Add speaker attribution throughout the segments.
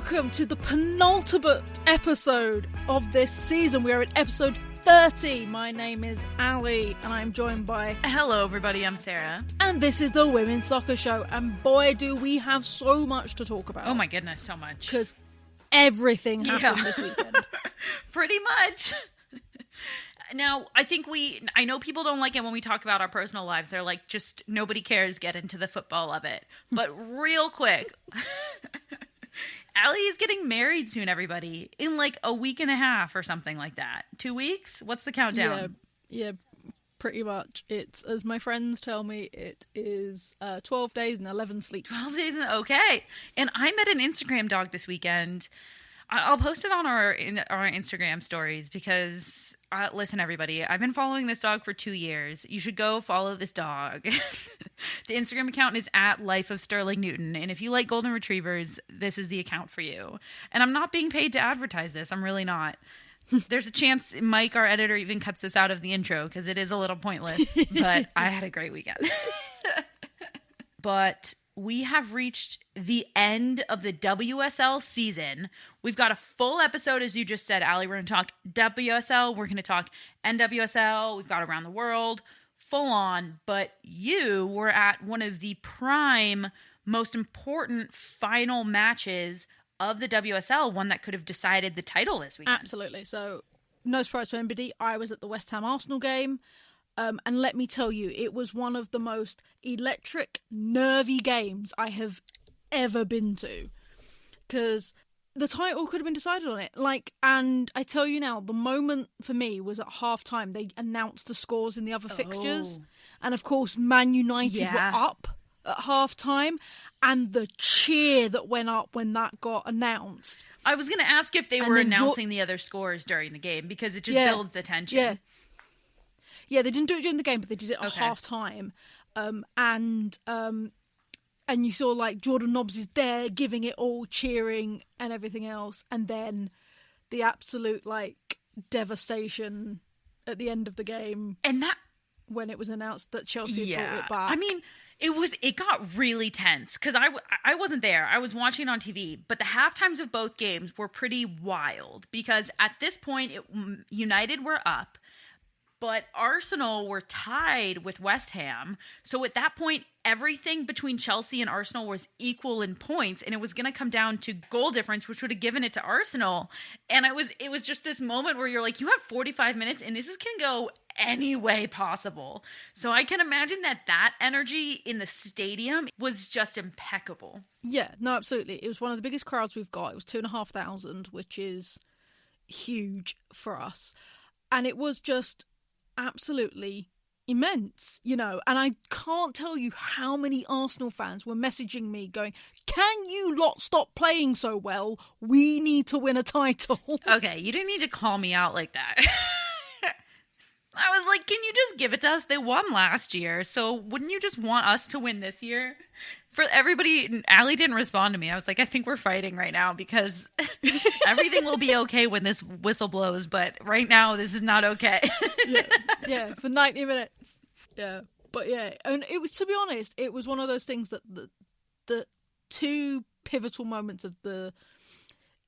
Speaker 1: welcome to the penultimate episode of this season. We are at episode 30. My name is Ali, and I'm joined by...
Speaker 2: Hello, everybody. I'm Sarah.
Speaker 1: And this is the Women's Soccer Show. And boy, do we have so much to talk about.
Speaker 2: Oh my goodness, so much.
Speaker 1: Because everything happened this weekend.
Speaker 2: Pretty much. Now, I know people don't like it when we talk about our personal lives. They're like, just nobody cares, get into the football of it. But real quick, Allie is getting married soon, everybody, in like a week and a half or something like that. 2 weeks? What's the countdown?
Speaker 1: Yeah, pretty much. It's, as my friends tell me, it is 12 days and 11 sleeps.
Speaker 2: 12 days, okay. And I met an Instagram dog this weekend. I'll post it on our Instagram stories because, listen, everybody, I've been following this dog for 2 years. You should go follow this dog. The Instagram account is at Life of Sterling Newton. And if you like golden retrievers, this is the account for you. And I'm not being paid to advertise this. I'm really not. There's a chance Mike, our editor, even cuts this out of the intro because it is a little pointless. But I had a great weekend. But we have reached the end of the WSL season. We've got a full episode, as you just said, Allie. We're going to talk WSL. We're going to talk NWSL. We've got Around the World, full on. But you were at one of the prime, most important final matches of the WSL, one that could have decided the title this weekend.
Speaker 1: Absolutely. So, no surprise to anybody, I was at the West Ham Arsenal game. And let me tell you, it was one of the most electric, nervy games I have ever been to. Because the title could have been decided on it. And I tell you now, the moment for me was at half-time. They announced the scores in the other fixtures. And of course, Man United were up at half-time. And the cheer that went up when that got announced.
Speaker 2: I was going to ask if they were announcing the other scores during the game, because it just builds the tension.
Speaker 1: Yeah, they didn't do it during the game, but they did it at half-time. And you saw, like, Jordan Nobbs is there giving it all, cheering and everything else. And then the absolute, like, devastation at the end of the game.
Speaker 2: And that...
Speaker 1: when it was announced that Chelsea had brought it back.
Speaker 2: I mean, it got really tense because I wasn't there. I was watching on TV, but the halftimes of both games were pretty wild because at this point, United were up. But Arsenal were tied with West Ham. So at that point, everything between Chelsea and Arsenal was equal in points. And it was going to come down to goal difference, which would have given it to Arsenal. And it was just this moment where you're like, you have 45 minutes and this can go any way possible. So I can imagine that energy in the stadium was just impeccable.
Speaker 1: Yeah, no, absolutely. It was one of the biggest crowds we've got. It was 2,500, which is huge for us. And it was just... absolutely immense, and I can't tell you how many Arsenal fans were messaging me going, can you lot stop playing so well? We need to win a title.
Speaker 2: Okay, you didn't need to call me out like that. I was like, can you just give it to us? They won last year, so wouldn't you just want us to win this year? For everybody, Allie didn't respond to me. I was like, I think we're fighting right now because everything will be okay when this whistle blows, but right now this is not okay.
Speaker 1: yeah, for 90 minutes. Yeah, but yeah, and it was, to be honest, it was one of those things that the two pivotal moments of the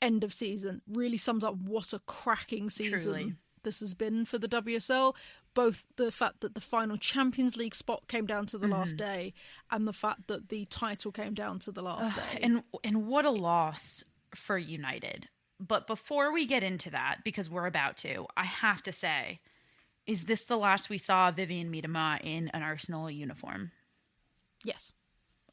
Speaker 1: end of season really sums up what a cracking season
Speaker 2: Truly.
Speaker 1: This has been for the WSL. Both the fact that the final Champions League spot came down to the last day and the fact that the title came down to the last day.
Speaker 2: And what a loss for United. But before we get into that, because we're about to, I have to say, is this the last we saw Vivian Miedema in an Arsenal uniform?
Speaker 1: Yes.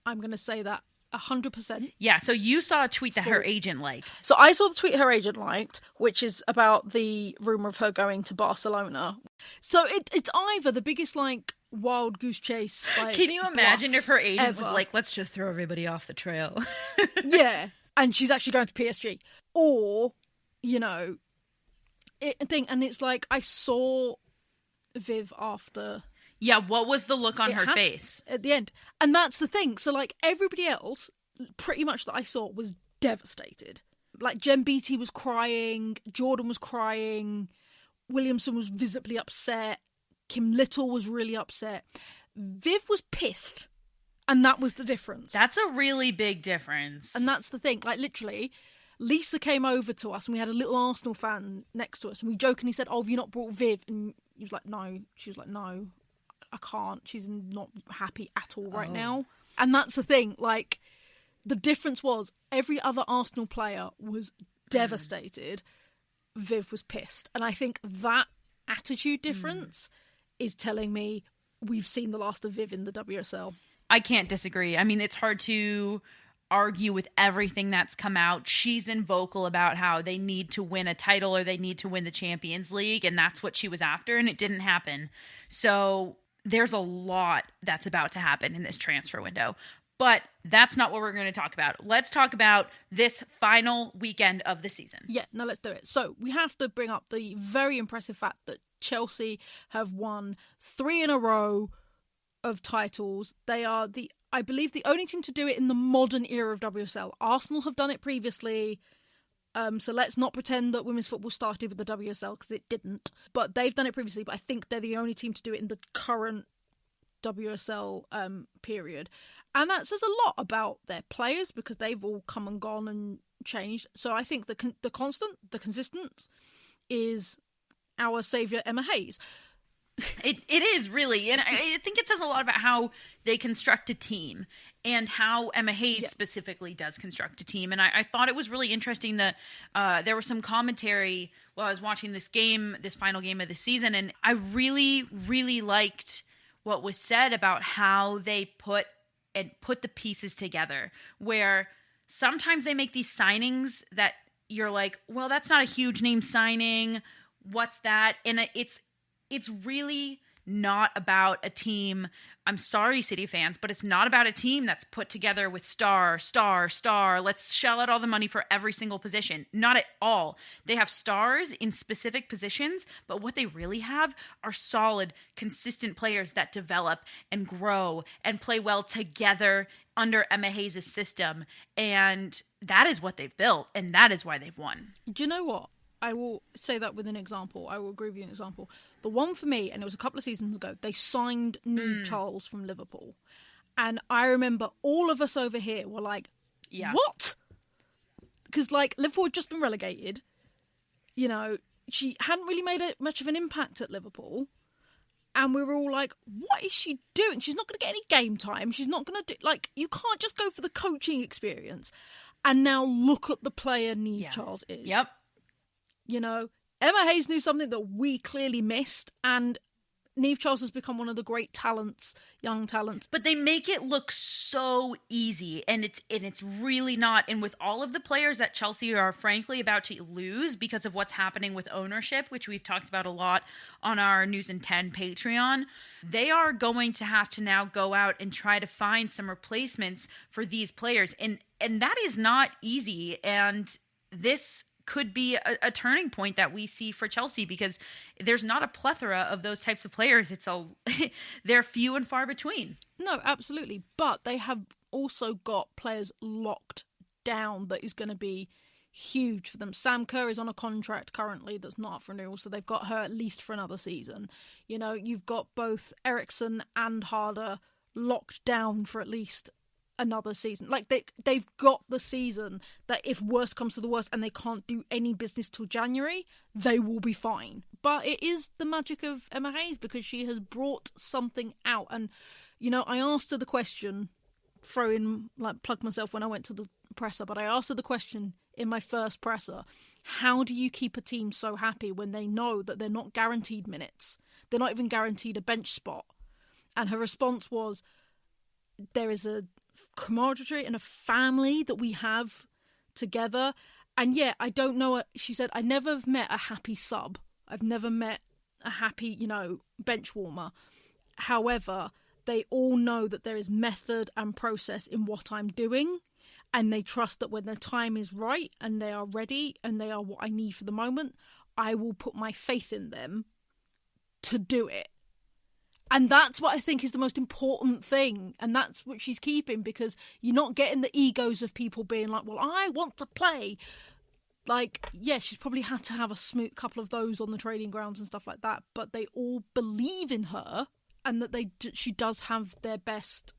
Speaker 1: I'm going to say that 100%.
Speaker 2: Yeah, so you saw a tweet that her agent liked.
Speaker 1: So I saw the tweet her agent liked, which is about the rumour of her going to Barcelona. So it's either the biggest, like, wild goose chase, like,
Speaker 2: can you imagine if her agent
Speaker 1: ever.
Speaker 2: was like, let's just throw everybody off the trail?
Speaker 1: Yeah, and she's actually going to PSG. Or, and it's like, I saw Viv after...
Speaker 2: Yeah, what was the look on her face?
Speaker 1: At the end. And that's the thing. So, like, everybody else, pretty much that I saw, was devastated. Like, Jen Beattie was crying, Jordan was crying, Williamson was visibly upset, Kim Little was really upset. Viv was pissed. And that was the difference.
Speaker 2: That's a really big difference.
Speaker 1: And that's the thing. Like, literally, Lisa came over to us and we had a little Arsenal fan next to us and we jokingly said, "Oh, have you not brought Viv?" And he was like, "No." She was like, "No, I can't. She's not happy at all right now." And that's the thing. Like, the difference was every other Arsenal player was devastated. Viv was pissed. And I think that attitude difference is telling me we've seen the last of Viv in the WSL.
Speaker 2: I can't disagree. I mean, it's hard to argue with everything that's come out. She's been vocal about how they need to win a title or they need to win the Champions League, and that's what she was after, and it didn't happen. So there's a lot that's about to happen in this transfer window. But that's not what we're going to talk about. Let's talk about this final weekend of the season.
Speaker 1: Yeah, no, let's do it. So we have to bring up the very impressive fact that Chelsea have won 3 in a row of titles. They are I believe the only team to do it in the modern era of WSL. Arsenal have done it previously, so let's not pretend that women's football started with the WSL, because it didn't. But they've done it previously, but I think they're the only team to do it in the current WSL period. And that says a lot about their players, because they've all come and gone and changed. So I think the consistent is our saviour, Emma Hayes.
Speaker 2: It is really, and I think it says a lot about how they construct a team and how Emma Hayes specifically does construct a team. And I thought it was really interesting that there was some commentary while I was watching this final game of the season, and I really, really liked what was said about how they put the pieces together, where sometimes they make these signings that you're like, well, that's not a huge name signing. What's that? And it's really not about a team. I'm sorry, City fans, but it's not about a team that's put together with star. Let's shell out all the money for every single position. Not at all. They have stars in specific positions, but what they really have are solid, consistent players that develop and grow and play well together under Emma Hayes' system. And that is what they've built, and that is why they've won.
Speaker 1: Do you know what? I will say that with an example. I will agree with you an example. The one for me, and it was a couple of seasons ago, they signed Niamh Charles from Liverpool. And I remember all of us over here were like, what? Because, like, Liverpool had just been relegated. You know, she hadn't really made much of an impact at Liverpool. And we were all like, what is she doing? She's not going to get any game time. She's not going to do... Like, you can't just go for the coaching experience. And now look at the player Niamh Charles is.
Speaker 2: Yep.
Speaker 1: You know, Emma Hayes knew something that we clearly missed, and Niamh Charles has become one of the great talents, young talents.
Speaker 2: But they make it look so easy, and it's really not. And with all of the players that Chelsea are frankly about to lose because of what's happening with ownership, which we've talked about a lot on our News in 10 Patreon, they are going to have to now go out and try to find some replacements for these players. And that is not easy. And this could be a turning point that we see for Chelsea, because there's not a plethora of those types of players. They're few and far between.
Speaker 1: No, absolutely. But they have also got players locked down that is going to be huge for them. Sam Kerr is on a contract currently that's not up for renewal, so they've got her at least for another season. You know, you've got both Eriksson and Harder locked down for at least another season. Like, they've got the season that if worse comes to the worst and they can't do any business till January, they will be fine. But it is the magic of Emma Hayes, because she has brought something out. And, you know, I asked her the question, plug myself when I went to the presser, but I asked her the question in my first presser, how do you keep a team so happy when they know that they're not guaranteed minutes? They're not even guaranteed a bench spot. And her response was, there is a camaraderie and a family that we have together. And yeah, I don't know, she said, I never have met a happy sub. I've never met a happy, you know, bench warmer. However, they all know that there is method and process in what I'm doing, and they trust that when their time is right and they are ready and they are what I need for the moment, I will put my faith in them to do it. And that's what I think is the most important thing. And that's what she's keeping, because you're not getting the egos of people being like, well, I want to play. Like, yeah, she's probably had to have a smooth couple of those on the training grounds and stuff like that. But they all believe in her, and that she does have their best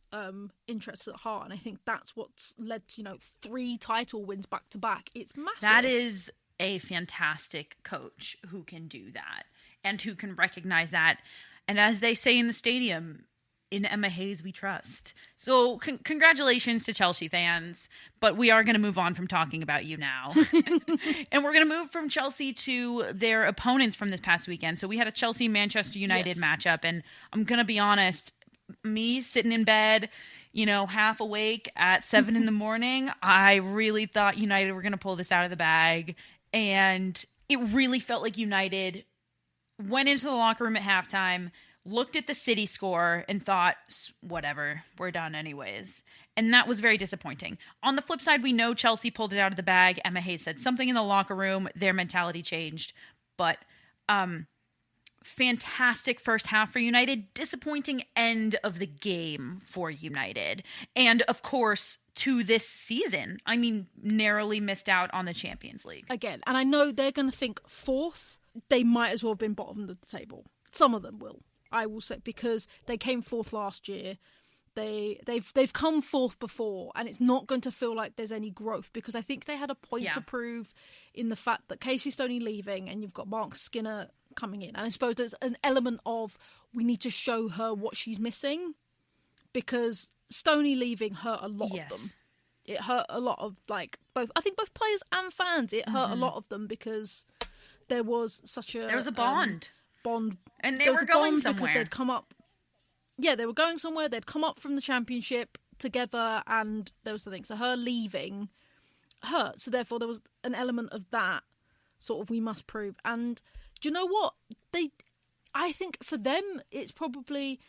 Speaker 1: interests at heart, and I think that's what's led to 3 title wins back to back. It's massive.
Speaker 2: That is a fantastic coach who can do that and who can recognize that. And as they say in the stadium, in Emma Hayes we trust. So congratulations to Chelsea fans, but we are going to move on from talking about you now. And we're going to move from Chelsea to their opponents from this past weekend. So we had a Chelsea-Manchester United matchup, and I'm going to be honest, me sitting in bed, half awake at 7 a.m, I really thought United were going to pull this out of the bag. And it really felt like United went into the locker room at halftime, looked at the City score, and thought, whatever, we're done anyways. And that was very disappointing. On the flip side, we know Chelsea pulled it out of the bag. Emma Hayes said something in the locker room. Their mentality changed. But fantastic first half for United. Disappointing end of the game for United. And, of course, to this season, narrowly missed out on the Champions League.
Speaker 1: Again, and I know they're going to think 4th. They might as well have been bottom of the table. Some of them will, I will say, because they came 4th last year. They've come 4th before, and it's not going to feel like there's any growth, because I think they had a point to prove in the fact that Casey Stoney leaving and you've got Mark Skinner coming in. And I suppose there's an element of we need to show her what she's missing, because Stoney leaving hurt a lot of them. It hurt a lot of both players and fans. It hurt a lot of them because there was there was a bond,
Speaker 2: and they were going somewhere
Speaker 1: because they'd come up. Yeah, they were going somewhere. They'd come up from the Championship together, and there was the thing. So her leaving hurt. So therefore, there was an element of that sort of we must prove. And do you know what? I think for them, it's probably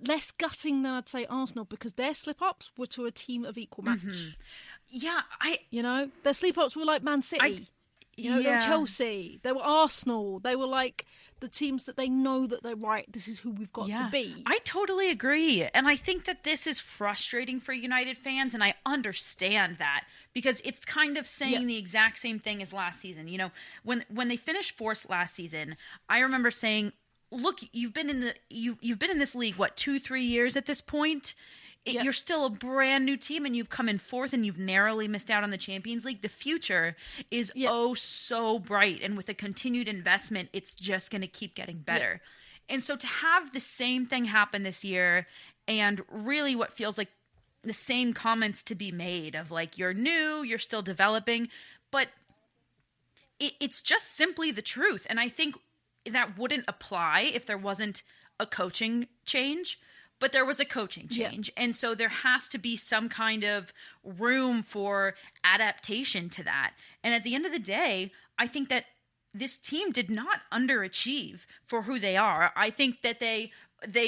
Speaker 1: less gutting than I'd say Arsenal, because their slip-ups were to a team of equal match.
Speaker 2: Mm-hmm. Yeah,
Speaker 1: their slip-ups were like Man City. They were Chelsea. They were Arsenal. They were like the teams that they know that they're right. This is who we've got to be.
Speaker 2: I totally agree. And I think that this is frustrating for United fans, and I understand that, because it's kind of saying the exact same thing as last season. When they finished 4th last season, I remember saying, look, you've been in this league, 2-3 years at this point? You're still a brand new team, and you've come in 4th, and you've narrowly missed out on the Champions League. The future is so bright, and with a continued investment, it's just going to keep getting better. And so to have the same thing happen this year, and really what feels like the same comments to be made of you're new, you're still developing, but it's just simply the truth. And I think that wouldn't apply if there wasn't a coaching change. But there was a coaching change. And so there has to be some kind of room for adaptation to that. And at the end of the day, I think that this team did not underachieve for who they are. I think that they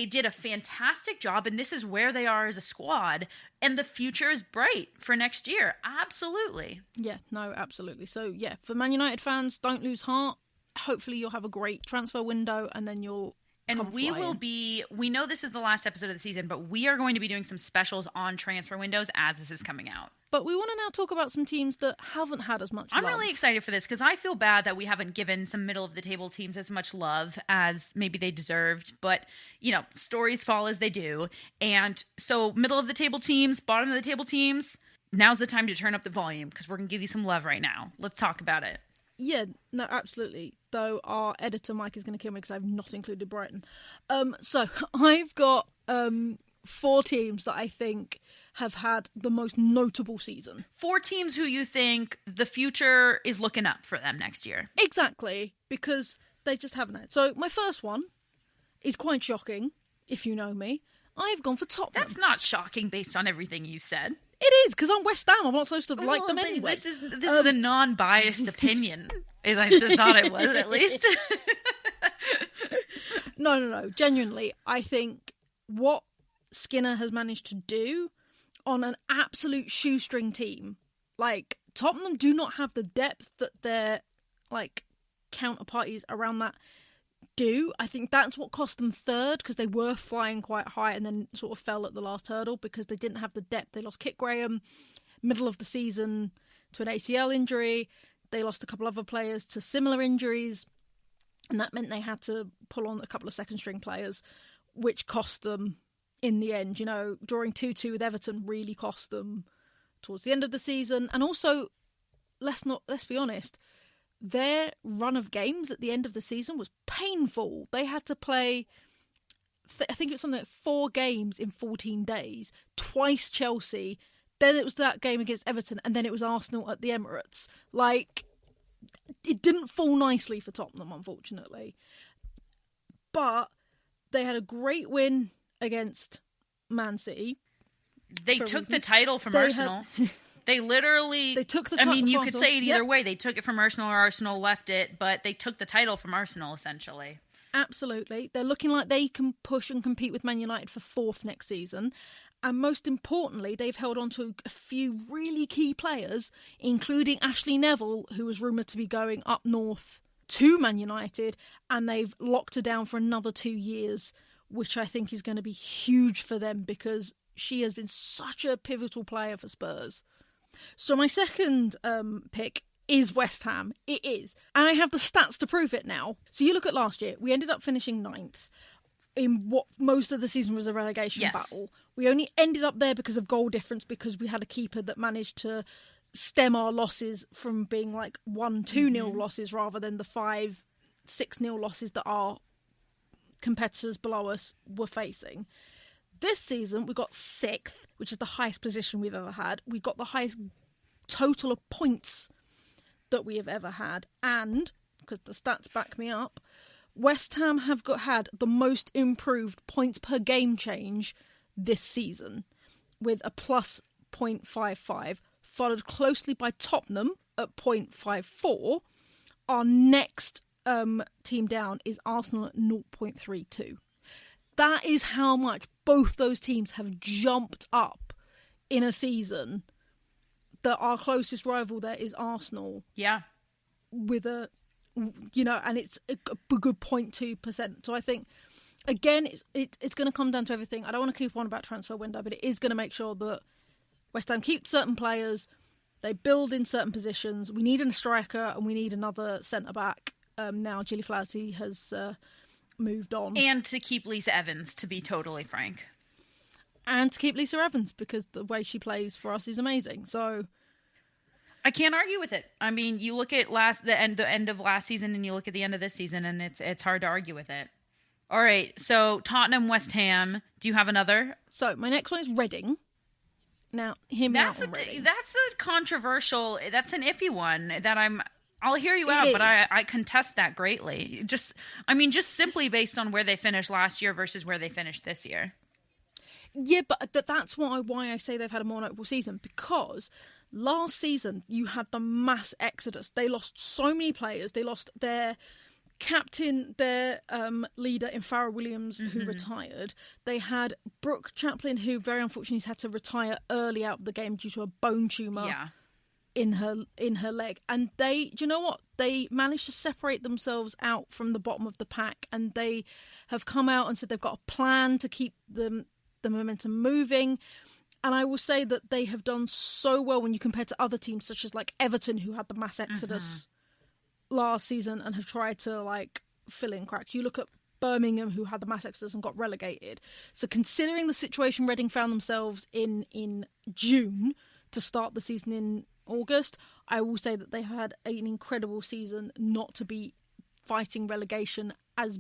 Speaker 2: did a fantastic job, and this is where they are as a squad. And the future is bright for next year. Absolutely. Yeah, no, absolutely. So, for Man United fans, don't lose heart. Hopefully you'll have a great transfer window, and then you'll And we know this is the last episode of the season, but we are going to be doing some specials on transfer windows as this is coming out. But we want to now talk about some teams that haven't had as much love. I'm really excited for this because I feel bad that we haven't given some middle-of-the-table teams as much love as maybe they deserved. But, stories fall as they do. And so middle-of-the-table teams, bottom-of-the-table teams, now's the time to turn up the volume because we're going to give you some love right now. Let's talk about it. Yeah, no, absolutely. Though our editor, Mike, is going to kill me because I've not included Brighton. So I've got 4 teams that I think have had the most notable season. 4 teams who you think the future is looking up for them next year. Exactly, because they just haven't had. So my first one is quite shocking, if you know me. I've gone for Tottenham. That's not shocking based on everything you said. It is, because I'm West Ham. I'm not supposed to like them anyway. This is a non-biased opinion. I thought it was, at least. No. Genuinely, I think what Skinner has managed to do on an absolute shoestring team, Tottenham do not have the depth that their, counterparties around that do. I think that's what cost them 3rd, because they were flying quite high and then sort of fell at the last hurdle because they didn't have the depth. They lost Kit Graham middle of the season to an ACL injury. They lost a couple other players to similar injuries, and that meant they had to pull on a couple of second string players, which cost them
Speaker 1: in the end. You know, drawing 2-2 with Everton really cost them towards the end of the season. And also, let's be honest, their run of games at the end of the season was painful. They had to play, I think it was something like 4 games in 14 days, twice Chelsea, then it was that game against Everton, and then it was Arsenal at the Emirates. Like, it didn't fall nicely for Tottenham, unfortunately. But they had a great win against Man City.
Speaker 2: They took the title from Arsenal. They literally...
Speaker 1: They took the title.
Speaker 2: I mean, you could say it either way. They took it from Arsenal or Arsenal left it, but they took the title from Arsenal, essentially.
Speaker 1: Absolutely. They're looking like they can push and compete with Man United for 4th next season. And most importantly, they've held on to a few really key players, including Ashley Neville, who was rumoured to be going up north to Man United, and they've locked her down for another 2 years, which I think is going to be huge for them because she has been such a pivotal player for Spurs. So my second pick is West Ham. It is. And I have the stats to prove it now. So you look at last year, we ended up finishing 9th in what most of the season was a relegation battle. We only ended up there because of goal difference, because we had a keeper that managed to stem our losses from being like 1-2-0 losses rather than the 5-6-0 losses that our competitors below us were facing. This season, we got 6th, which is the highest position we've ever had. We got the highest total of points that we have ever had. And, because the stats back me up, West Ham have had the most improved points per game change this season, with a plus 0.55, followed closely by Tottenham at 0.54. Our next team down is Arsenal at 0.32. That is how much both those teams have jumped up in a season. That our closest rival there is Arsenal.
Speaker 2: Yeah.
Speaker 1: With a, and it's a good 0.2%. So I think, again, it's going to come down to everything. I don't want to keep on about transfer window, but it is going to make sure that West Ham keep certain players, they build in certain positions. We need a striker and we need another centre-back. Now Gilly Flaherty has moved on.
Speaker 2: And to keep Lisa Evans, to be totally frank.
Speaker 1: And to keep Lisa Evans, because the way she plays for us is amazing. So
Speaker 2: I can't argue with it. I mean, you look at the end of last season and you look at the end of this season, and it's hard to argue with it. All right, so Tottenham, West Ham. Do you have another?
Speaker 1: So my next one is Reading. Now, hear me out on Reading.
Speaker 2: That's a controversial, that's an iffy one that I'll hear you out, but I contest that greatly. Just simply based on where they finished last year versus where they finished this year.
Speaker 1: Yeah, but that's why I say they've had a more notable season, because last season you had the mass exodus. They lost so many players. They lost their captain, their leader in Farrah Williams, who retired. They had Brooke Chaplin, who very unfortunately had to retire early out of the game due to a bone tumour.
Speaker 2: Yeah.
Speaker 1: In her leg, and do you know what? They managed to separate themselves out from the bottom of the pack, and they have come out and said they've got a plan to keep the momentum moving. And I will say that they have done so well when you compare to other teams such as like Everton, who had the mass exodus last season and have tried to like fill in cracks. You look at Birmingham, who had the mass exodus and got relegated. So considering the situation Reading found themselves in June to start the season in August, I will say that they had an incredible season not to be fighting relegation as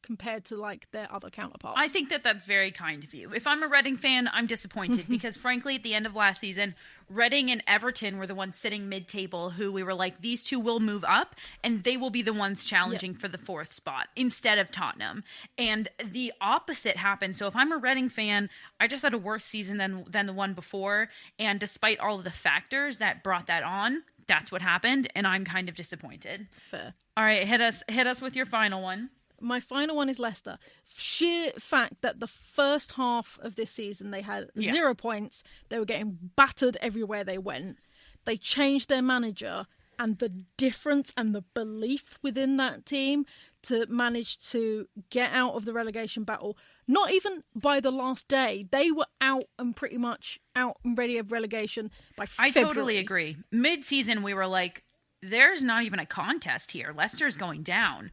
Speaker 1: compared to like their other counterparts.
Speaker 2: I think that's very kind of you. If I'm a Reading fan, I'm disappointed because frankly, at the end of last season, Reading and Everton were the ones sitting mid-table who we were like, these two will move up and they will be the ones challenging for the 4th spot instead of Tottenham. And the opposite happened. So if I'm a Reading fan, I just had a worse season than the one before. And despite all of the factors that brought that on, that's what happened. And I'm kind of disappointed.
Speaker 1: Fair.
Speaker 2: All right, hit us with your final one.
Speaker 1: My final one is Leicester. Sheer fact that the first half of this season they had 0 points. They were getting battered everywhere they went. They changed their manager, and the difference and the belief within that team to manage to get out of the relegation battle. Not even by the last day. They were out and pretty much out and ready of relegation by February.
Speaker 2: I totally agree. Mid-season we were like, there's not even a contest here. Leicester's going down.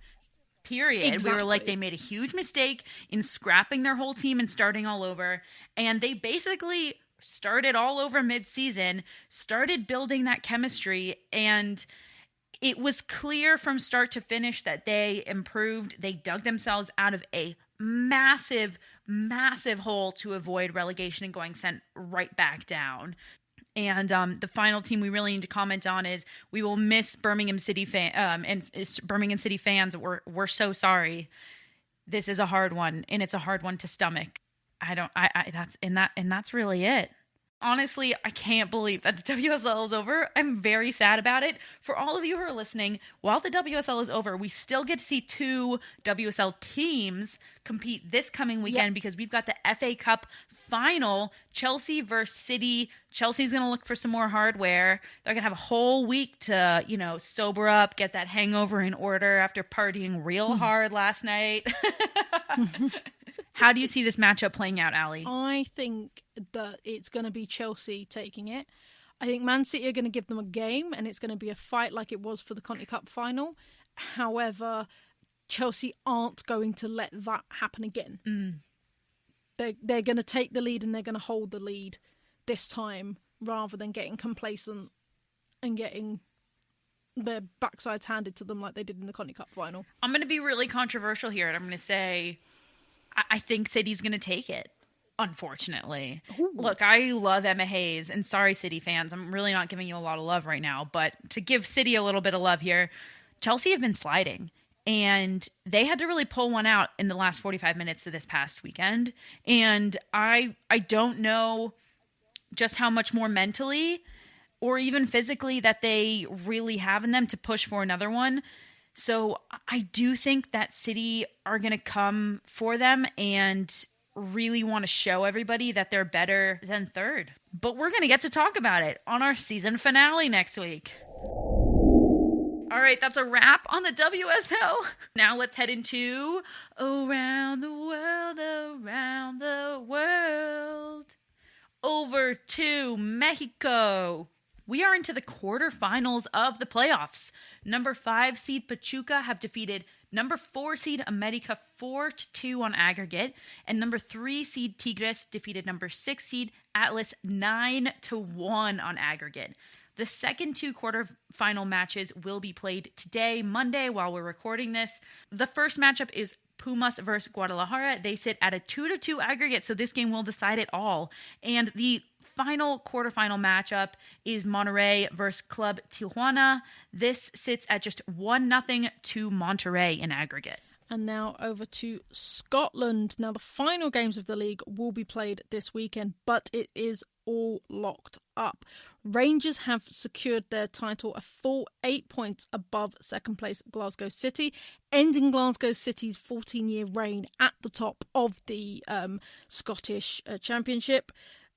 Speaker 2: period.
Speaker 1: Exactly.
Speaker 2: We were like, they made a huge mistake in scrapping their whole team and starting all over. And they basically started all over mid-season, started building that chemistry, and it was clear from start to finish that they improved. They dug themselves out of a massive, massive hole to avoid relegation and going sent right back down. And the final team we really need to comment on is we will miss Birmingham City Birmingham City fans. We're so sorry. This is a hard one, and it's a hard one to stomach. That's really it. Honestly, I can't believe that the WSL is over. I'm very sad about it. For all of you who are listening, while the WSL is over, we still get to see 2 WSL teams compete this coming weekend because we've got the FA Cup Final, Chelsea versus City. Chelsea's going to look for some more hardware. They're going to have a whole week to, sober up, get that hangover in order after partying real hard last night. How do you see this matchup playing out, Allie?
Speaker 1: I think that it's going to be Chelsea taking it. I think Man City are going to give them a game, and it's going to be a fight like it was for the Conti Cup final. However, Chelsea aren't going to let that happen again. They're going to take the lead, and they're going to hold the lead this time, rather than getting complacent and getting their backsides handed to them like they did in the Conti Cup final.
Speaker 2: I'm going to be really controversial here, and I'm going to say I think City's going to take it, unfortunately. Ooh. Look, I love Emma Hayes, and sorry, City fans, I'm really not giving you a lot of love right now, but to give City a little bit of love here, Chelsea have been sliding, and they had to really pull one out in the last 45 minutes of this past weekend, and I don't know just how much more mentally or even physically that they really have in them to push for another one. So I do think that City are going to come for them and really want to show everybody that they're better than third. But we're going to get to talk about it on our season finale next week. All right, that's a wrap on the WSL. Now let's head into Around the World. Over to Mexico. We are into the quarterfinals of the playoffs. Number 5 seed Pachuca have defeated number 4 seed America 4-2 on aggregate, and number 3 seed Tigres defeated number 6 seed Atlas 9-1 on aggregate. The second 2 quarterfinal matches will be played today, Monday, while we're recording this. The first matchup is Pumas versus Guadalajara. They sit at a 2-2 aggregate, so this game will decide it all. And the final quarterfinal matchup is Monterrey versus Club Tijuana. This sits at just 1-0 to Monterrey in aggregate.
Speaker 1: And now over to Scotland. Now the final games of the league will be played this weekend, but it is all locked up. Rangers have secured their title a full 8 points above second place Glasgow City, ending Glasgow City's 14-year reign at the top of the Scottish Championship.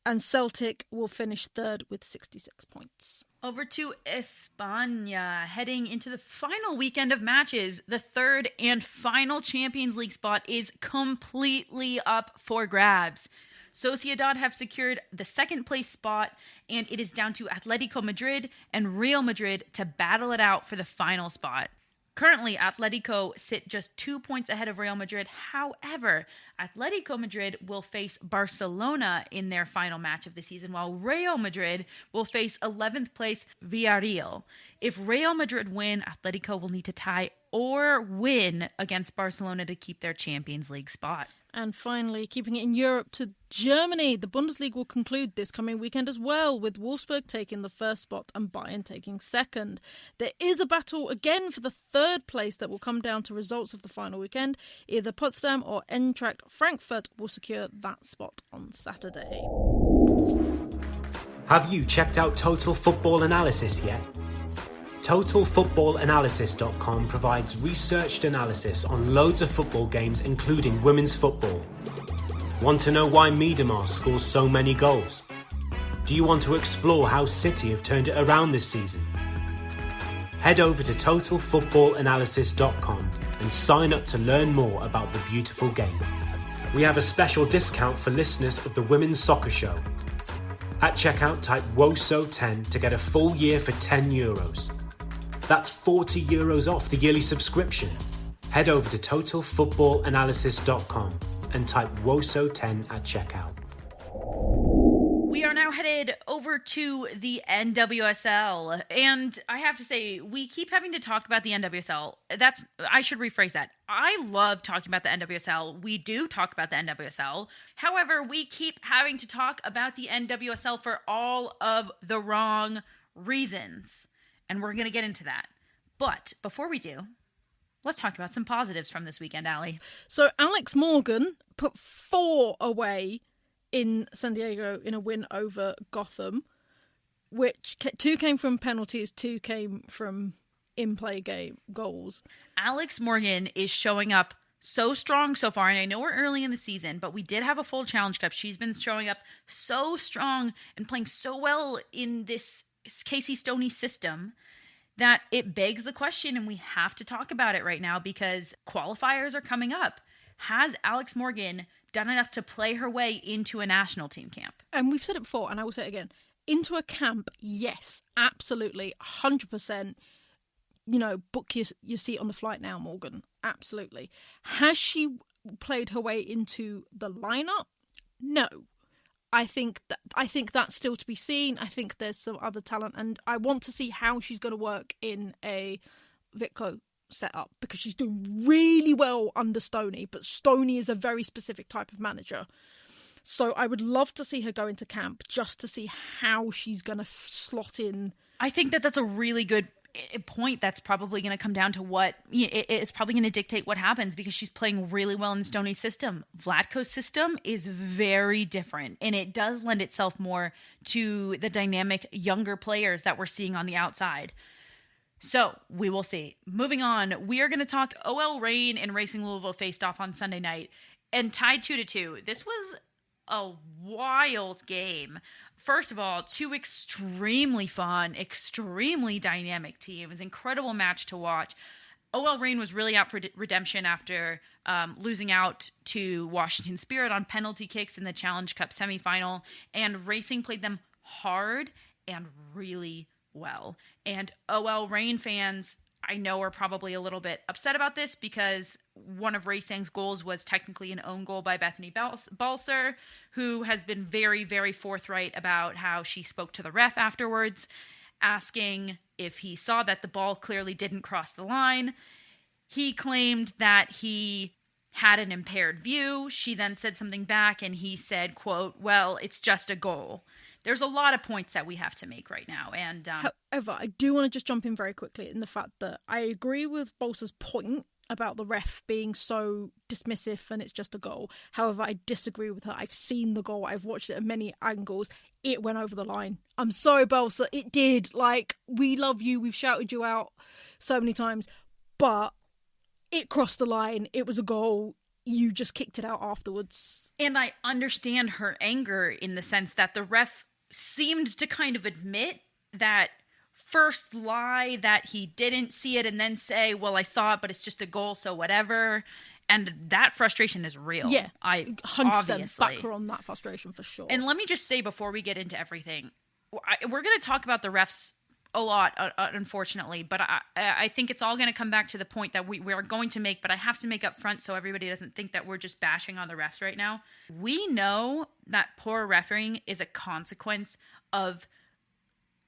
Speaker 1: And Celtic will finish third with 66 points.
Speaker 2: Over to España, heading into the final weekend of matches. The third and final Champions League spot is completely up for grabs. Sociedad have secured the second place spot, and it is down to Atletico Madrid and Real Madrid to battle it out for the final spot. Currently, Atletico sit just 2 points ahead of Real Madrid. However, Atletico Madrid will face Barcelona in their final match of the season, while Real Madrid will face 11th place Villarreal. If Real Madrid win, Atletico will need to tie or win against Barcelona to keep their Champions League spot.
Speaker 1: And finally, keeping it in Europe to Germany, the Bundesliga will conclude this coming weekend as well, with Wolfsburg taking the first spot and Bayern taking second. There is a battle again for the third place that will come down to results of the final weekend. Either Potsdam or Eintracht Frankfurt will secure that spot on Saturday.
Speaker 3: Have you checked out Total Football Analysis yet? TotalFootballAnalysis.com provides researched analysis on loads of football games, including women's football. Want to know why Miedemar scores so many goals? Do you want to explore how City have turned it around this season? Head over to TotalFootballAnalysis.com and sign up to learn more about the beautiful game. We have a special discount for listeners of the Women's Soccer Show. At checkout, type WOSO10 to get a full year for €10. That's €40 off the yearly subscription. Head over to totalfootballanalysis.com and type WOSO10 at checkout.
Speaker 2: We are now headed over to the NWSL, and I have to say, we keep having to talk about the NWSL. I should rephrase that. I love talking about the NWSL. We do talk about the NWSL. However, we keep having to talk about the NWSL for all of the wrong reasons, and we're going to get into that. But before we do, let's talk about some positives from this weekend, Allie.
Speaker 1: So Alex Morgan put 4 away in San Diego in a win over Gotham, which 2 came from penalties, 2 came from in-play game goals.
Speaker 2: Alex Morgan is showing up so strong so far, and I know we're early in the season, but we did have a full Challenge Cup. She's been showing up so strong and playing so well in this Casey Stoney system that it begs the question, and we have to talk about it right now because qualifiers are coming up. Has Alex Morgan done enough to play her way into a national team camp?
Speaker 1: And we've said it before, and I will say it again. Into a camp, yes, absolutely, 100%. Book your seat on the flight now, Morgan. Absolutely. Has she played her way into the lineup? No. I think that's still to be seen. I think there's some other talent, and I want to see how she's going to work in a Vitco setup because she's doing really well under Stoney, but Stoney is a very specific type of manager. So I would love to see her go into camp just to see how she's going to slot in.
Speaker 2: I think that's a really good point. That's probably going to come down to what it's probably going to dictate what happens because she's playing really well in Stoney's system. Vlatko's system is very different, and it does lend itself more to the dynamic younger players that we're seeing on the outside. So we will see. Moving on, we are going to talk OL Reign and Racing Louisville faced off on Sunday night and tied 2-2. This was a wild game. First of all, 2 extremely fun, extremely dynamic teams. Incredible match to watch. OL Reign was really out for redemption after losing out to Washington Spirit on penalty kicks in the Challenge Cup semifinal. And Racing played them hard and really well. And OL Reign fans, I know, are probably a little bit upset about this because one of Racing's goals was technically an own goal by Bethany Balser, who has been very, very forthright about how she spoke to the ref afterwards, asking if he saw that the ball clearly didn't cross the line. He claimed that he had an impaired view. She then said something back, and he said, quote, "Well, it's just a goal." There's a lot of points that we have to make right now. And
Speaker 1: however, I do want to just jump in very quickly in the fact that I agree with Balser's point about the ref being so dismissive and it's just a goal. However, I disagree with her. I've seen the goal. I've watched it at many angles. It went over the line. I'm sorry, Balser. It did. We love you. We've shouted you out so many times. But it crossed the line. It was a goal. You just kicked it out afterwards.
Speaker 2: And I understand her anger in the sense that the ref seemed to kind of admit that first lie that he didn't see it and then say, well, I saw it, but it's just a goal, so whatever. And that frustration is real.
Speaker 1: Yeah,
Speaker 2: I
Speaker 1: 100%
Speaker 2: obviously
Speaker 1: back her on that frustration for sure.
Speaker 2: And let me just say before we get into everything, we're going to talk about the refs a lot, unfortunately, but I think it's all going to come back to the point that we are going to make, but I have to make up front so everybody doesn't think that we're just bashing on the refs right now. We know that poor refereeing is a consequence of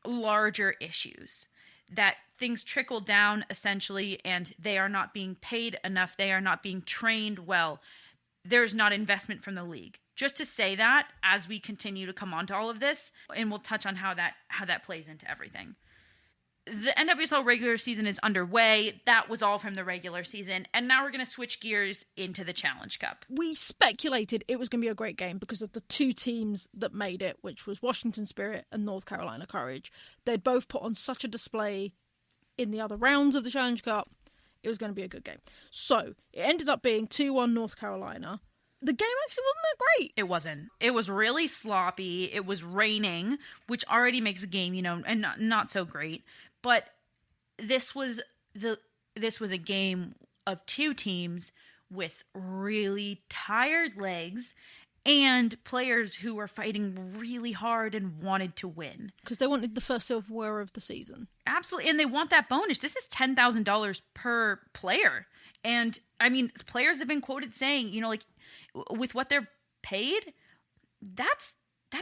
Speaker 2: larger issues, that things trickle down essentially, and they are not being paid enough. They are not being trained well. There's not investment from the league. Just to say that as we continue to come on to all of this, and we'll touch on how that plays into everything. The NWSL regular season is underway. That was all from the regular season. And now we're going to switch gears into the Challenge Cup.
Speaker 1: We speculated it was going to be a great game because of the 2 teams that made it, which was Washington Spirit and North Carolina Courage. They'd both put on such a display in the other rounds of the Challenge Cup. It was going to be a good game. So it ended up being 2-1 North Carolina. The game actually wasn't that great.
Speaker 2: It wasn't. It was really sloppy. It was raining, which already makes a game, and not so great. But this was a game of 2 teams with really tired legs and players who were fighting really hard and wanted to win.
Speaker 1: Because they wanted the first silverware of the season.
Speaker 2: Absolutely. And they want that bonus. This is $10,000 per player. And I mean, players have been quoted saying, you know, like with what they're paid, that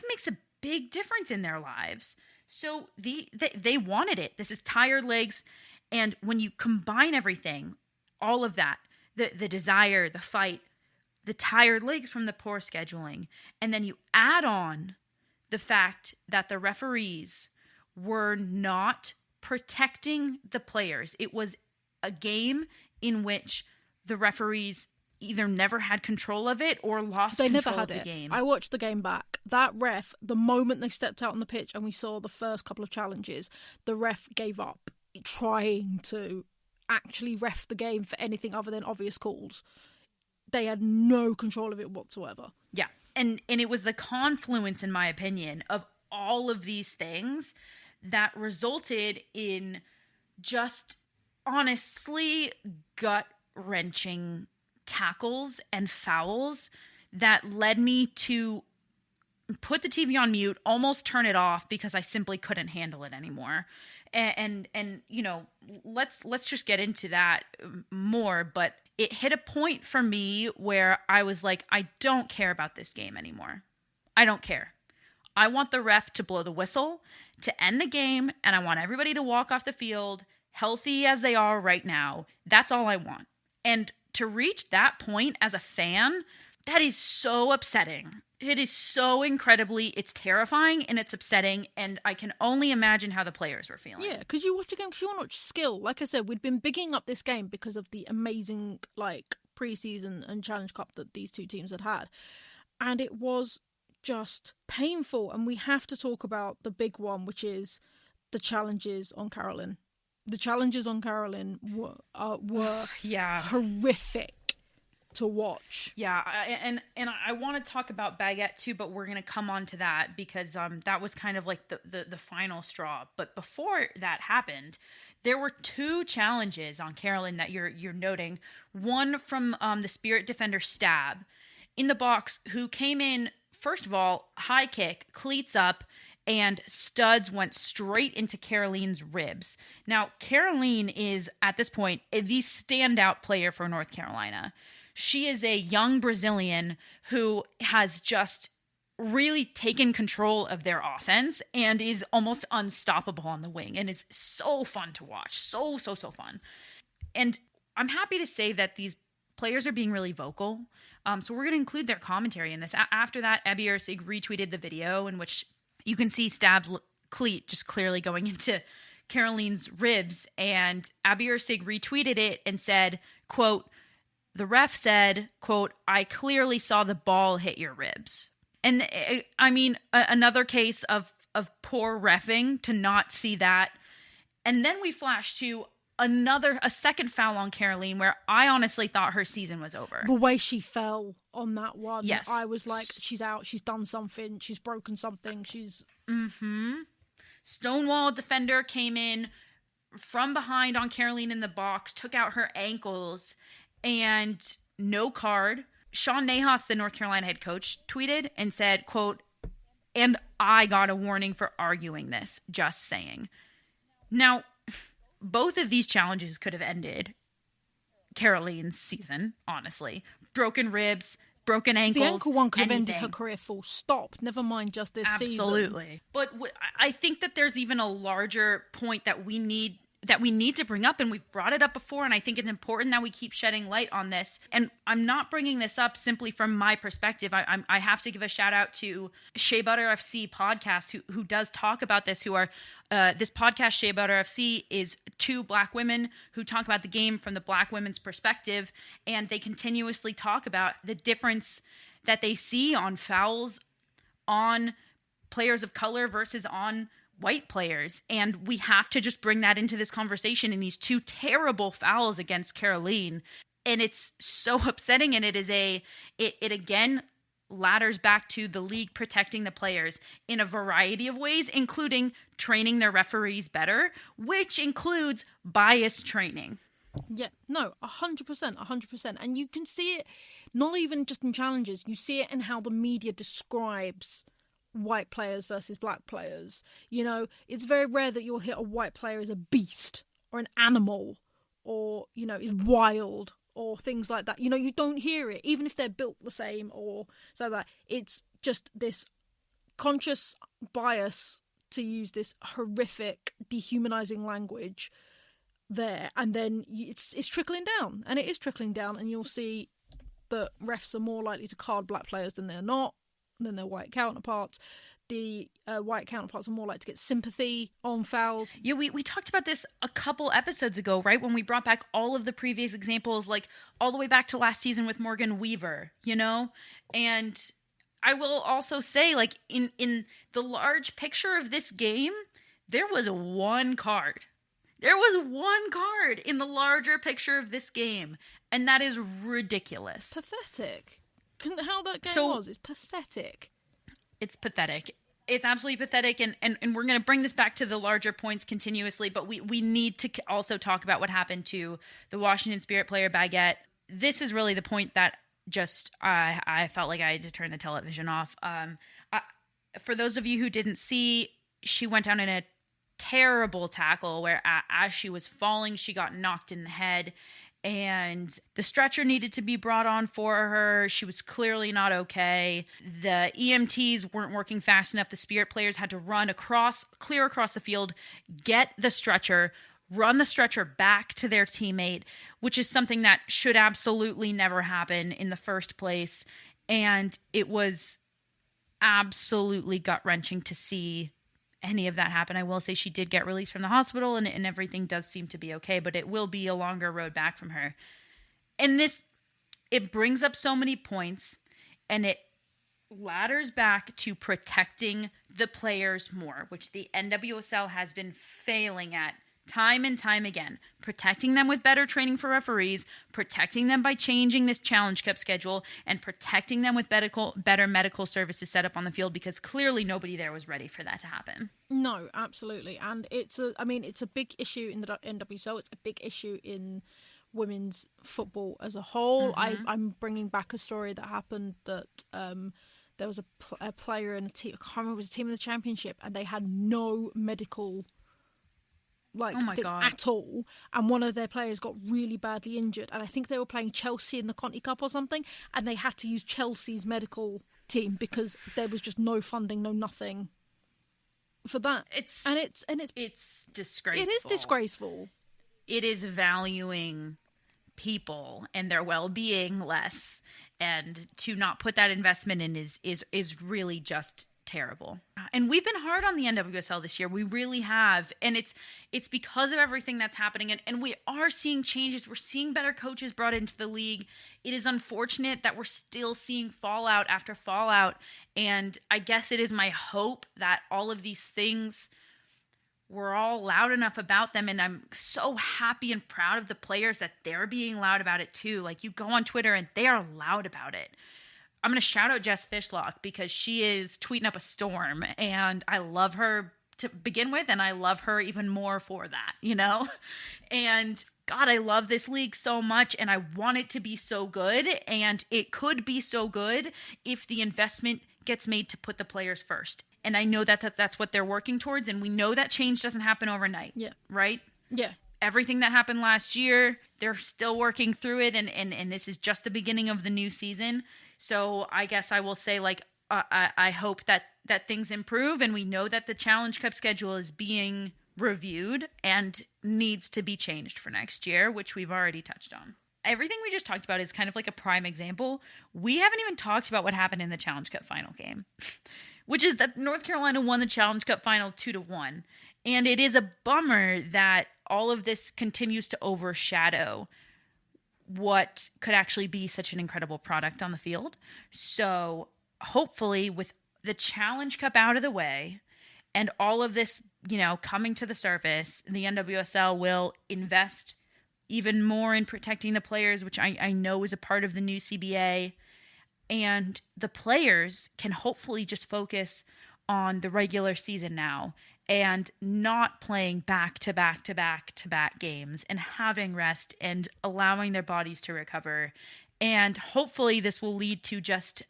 Speaker 2: makes a big difference in their lives. So they wanted it. This is tired legs. And when you combine everything, all of that, the desire, the fight, the tired legs from the poor scheduling, and then you add on the fact that the referees were not protecting the players. It was a game in which the referees either never had control of it or lost control of the game.
Speaker 1: I watched the game back. That ref, the moment they stepped out on the pitch and we saw the first couple of challenges, the ref gave up trying to actually ref the game for anything other than obvious calls. They had no control of it whatsoever.
Speaker 2: Yeah. And it was the confluence, in my opinion, of all of these things that resulted in just honestly gut-wrenching tackles and fouls that led me to put the TV on mute, almost turn it off because I simply couldn't handle it anymore. And you know, let's just get into that more, but it hit a point for me where I was like, I don't care about this game anymore. I don't care. I want the ref to blow the whistle, to end the game, and I want everybody to walk off the field healthy as they are right now. That's all I want. And to reach that point as a fan, that is so upsetting. It is so it's terrifying and it's upsetting, and I can only imagine how the players were feeling.
Speaker 1: Yeah, because you watch a game, because you want to watch skill. Like I said, we'd been bigging up this game because of the amazing, like, pre-season and Challenge Cup that these two teams had. And it was just painful, and we have to talk about the big one, which is the challenges on Carolyn. The challenges on Carolyn were horrific to watch.
Speaker 2: Yeah, and I want to talk about Baguette too, but we're going to come on to that because that was kind of like the final straw. But before that happened, there were two challenges on Carolyn that you're noting. One from the Spirit defender Stab in the box, who came in, first of all, high kick, cleats up, and studs went straight into Caroline's ribs. Now, Caroline is, at this point, the standout player for North Carolina. She is a young Brazilian who has just really taken control of their offense and is almost unstoppable on the wing and is so fun to watch. So fun. And I'm happy to say that these players are being really vocal. So we're going to include their commentary in this. After that, Abby Ersig retweeted the video in which you can see Stab's cleat just clearly going into Caroline's ribs. And Abby Ersig retweeted it and said, quote, "The ref said, quote, I clearly saw the ball hit your ribs." And I mean, another case of poor reffing to not see that. And then we flash to a second foul on Caroline where I honestly thought her season was over.
Speaker 1: The way she fell on that one,
Speaker 2: yes.
Speaker 1: I was like, she's out, she's done something, she's broken something, she's...
Speaker 2: Stonewall defender came in from behind on Caroline in the box, took out her ankles, and no card. Sean Nahas, the North Carolina head coach, tweeted and said, quote, "And I got a warning for arguing this, just saying." Now, both of these challenges could have ended Caroline's season, honestly. Broken ribs, broken ankles.
Speaker 1: The ankle one could have
Speaker 2: anything.
Speaker 1: ended her career full stop, never mind just this season.
Speaker 2: Absolutely. But I think that there's even a larger point that we need to bring up, and we've brought it up before, and I think it's important that we keep shedding light on this. And I'm not bringing this up simply from my perspective. I have to give a shout out to Shea Butter FC podcast, who does talk about this, who are this podcast, Shea Butter FC, is two Black women who talk about the game from the Black women's perspective, and they continuously talk about the difference that they see on fouls on players of color versus on white players. And we have to just bring that into this conversation in these two terrible fouls against Caroline. And it's so upsetting. And it again ladders back to the league protecting the players in a variety of ways, including training their referees better, which includes bias training.
Speaker 1: Yeah, no, 100%. And you can see it not even just in challenges. You see it in how the media describes white players versus black players. You know, it's very rare that you'll hit a white player as a beast or an animal or, you know, is wild or things like that. You don't hear it, even if they're built the same or so that. It's just this conscious bias to use this horrific, dehumanizing language there, and then it's trickling down, and it is trickling down, and you'll see that refs are more likely to card black players than their white counterparts. The white counterparts are more likely to get sympathy on fouls.
Speaker 2: Yeah, we talked about this a couple episodes ago, right? When we brought back all of the previous examples, like all the way back to last season with Morgan Weaver, And I will also say, like, in the large picture of this game, there was one card. There was one card in the larger picture of this game, and that is ridiculous.
Speaker 1: Pathetic. How that game was, it's pathetic.
Speaker 2: It's pathetic. It's absolutely pathetic, and we're going to bring this back to the larger points continuously, but we need to also talk about what happened to the Washington Spirit player Baguette. This is really the point that just I felt like I had to turn the television off. For those of you who didn't see, she went down in a terrible tackle where as she was falling, she got knocked in the head, and the stretcher needed to be brought on for her. She was clearly not okay. The EMTs weren't working fast enough. The Spirit players had to run clear across the field, get the stretcher, run the stretcher back to their teammate, which is something that should absolutely never happen in the first place. And it was absolutely gut-wrenching to see any of that happen. I will say she did get released from the hospital, and everything does seem to be okay, but it will be a longer road back from her. And it brings up so many points, and it ladders back to protecting the players more, which the NWSL has been failing at time and time again. Protecting them with better training for referees, protecting them by changing this Challenge Cup schedule, and protecting them with better medical services set up on the field, because clearly nobody there was ready for that to happen.
Speaker 1: No, absolutely. And it's a big issue in the NWSL. It's a big issue in women's football as a whole. Mm-hmm. I'm bringing back a story that happened that there was a player in a team, I can't remember, it was a team in the championship, and they had no medical at all, and one of their players got really badly injured, and I think they were playing Chelsea in the Conti Cup or something, and they had to use Chelsea's medical team because there was just no funding, no nothing for that. It's
Speaker 2: disgraceful.
Speaker 1: It is disgraceful.
Speaker 2: It is valuing people and their well-being less, and to not put that investment in is really just terrible. And we've been hard on the NWSL this year. We really have. And it's because of everything that's happening. And we are seeing changes. We're seeing better coaches brought into the league. It is unfortunate that we're still seeing fallout after fallout. And I guess it is my hope that all of these things, we're all loud enough about them. And I'm so happy and proud of the players that they're being loud about it too. Like, you go on Twitter and they are loud about it. I'm going to shout out Jess Fishlock because she is tweeting up a storm, and I love her to begin with, and I love her even more for that, And God, I love this league so much, and I want it to be so good, and it could be so good if the investment gets made to put the players first. And I know that that's what they're working towards, and we know that change doesn't happen overnight. Yeah. Right? Yeah. Everything that happened last year, they're still working through it, and this is just the beginning of the new season. So I guess I will say, I hope that things improve, and we know that the Challenge Cup schedule is being reviewed and needs to be changed for next year, which we've already touched on. Everything we just talked about is kind of like a prime example. We haven't even talked about what happened in the Challenge Cup final game, which is that North Carolina won the Challenge Cup final 2-1. And it is a bummer that all of this continues to overshadow what could actually be such an incredible product on the field. So hopefully, with the Challenge Cup out of the way and all of this, coming to the surface, the NWSL will invest even more in protecting the players, which I know is a part of the new CBA. And the players can hopefully just focus on the regular season now and not playing back-to-back games and having rest and allowing their bodies to recover. And hopefully this will lead to just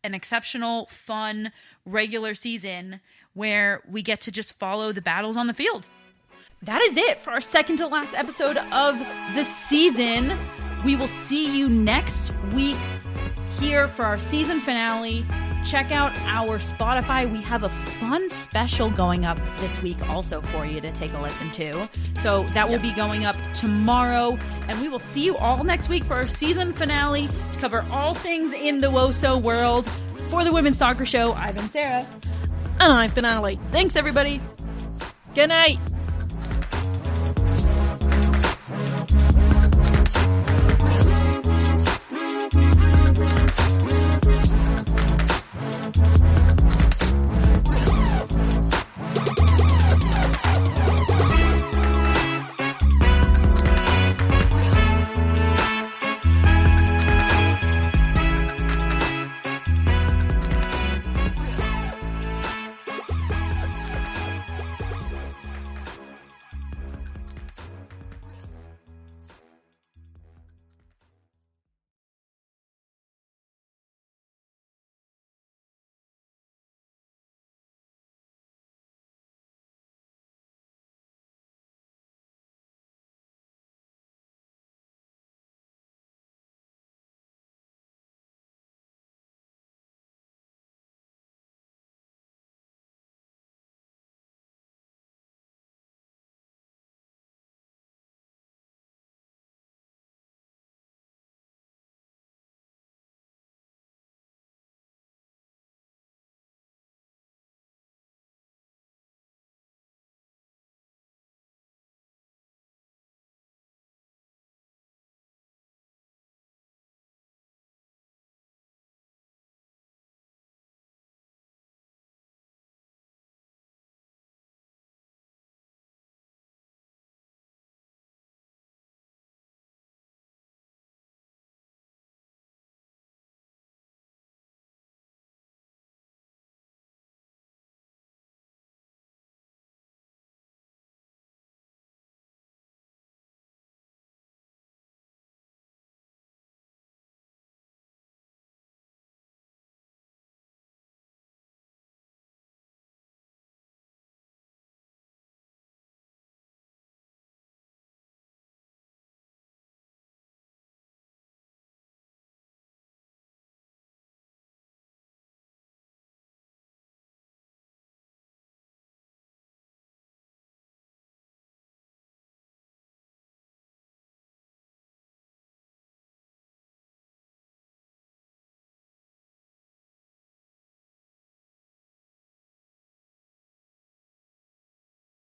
Speaker 2: an exceptional, fun, regular season where we get to just follow the battles on the field. That is it for our second to last episode of the season. We will see you next week here for our season finale. Check out our Spotify. We have a fun special going up this week also for you to take a listen to. So that will be going up tomorrow. And we will see you all next week for our season finale to cover all things in the WSL world. For the Women's Soccer Show, I've been Sarah.
Speaker 1: And I've been Ali. Thanks, everybody. Good night.